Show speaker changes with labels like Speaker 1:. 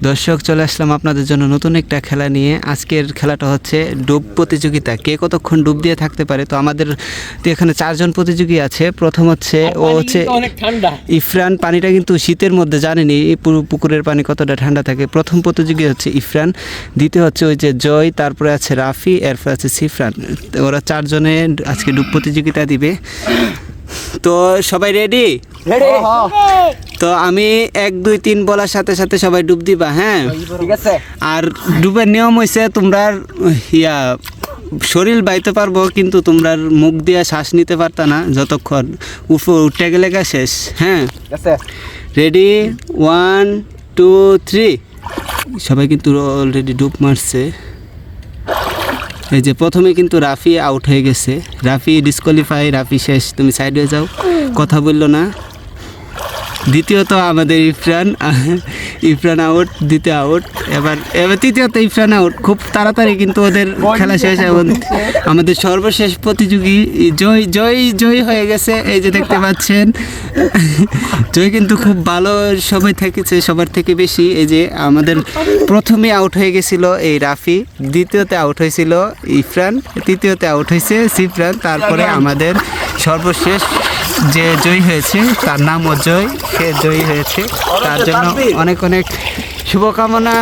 Speaker 1: দর্শক, চলে আসলাম আপনাদের জন্য নতুন একটা খেলা নিয়ে। আজকের খেলাটা হচ্ছে ডুব প্রতিযোগিতা, কে কতক্ষণ ডুব দিয়ে থাকতে পারে। তো আমাদের তো এখানে 4 জন প্রতিযোগী আছে। প্রথম হচ্ছে ও হচ্ছে ইফরান। পানিটা কিন্তু শীতের মধ্যে জানেনি এই পুকুরের পানি কতটা ঠান্ডা থাকে। প্রথম প্রতিযোগী হচ্ছে ইফরান, দ্বিতীয় হচ্ছে ওই যে জয়, তারপরে আছে রাফি, এরপর আছে সিফরান। তো ওরা 4 জনে আজকে ডুব প্রতিযোগিতা দিবে। তো সবাই রেডি? তো আমি 1 2 3 বলার সাথে সাথে সবাই ডুব দিবা, হ্যাঁ?
Speaker 2: ঠিক আছে।
Speaker 1: আর ডুবের নিয়ম হয়েছে তোমরা শরীর বাইতে পারবো, কিন্তু তোমরা মুখ দিয়ে শ্বাস নিতে পারতা না যতক্ষণ উঠে গেলে শেষ, হ্যাঁ? রেডি, 1 2 3। সবাই কিন্তু অলরেডি ডুব মারছে। এই যে প্রথমে কিন্তু রাফি আউট হয়ে গেছে। রাফি ডিসকোয়ালিফাই, রাফি শেষ। তুমি সাইড হয়ে যাও, কথা বললো না। দ্বিতীয়ত আমাদের ইফরান আউট, দ্বিতীয় আউট। এবার তৃতীয়ত ইফরান আউট। খুব তাড়াতাড়ি কিন্তু ওদের খেলা শেষ। এবং আমাদের সর্বশেষ প্রতিযোগী জয় হয়ে গেছে, এই যে দেখতে পাচ্ছেন। জয় কিন্তু খুব ভালো সময় থেকেছে, সবার থেকে বেশি। এই যে আমাদের প্রথমে আউট হয়ে গেছিল এই রাফি, দ্বিতীয়তে আউট হয়েছিল ইফরান, তৃতীয়তে আউট হয়েছে সিফরান। তারপরে আমাদের সর্বশেষ যে জয়ী হয়েছে তার নাম অজয়, সে জয়ী হয়েছে। তার জন্য অনেক অনেক শুভকামনা।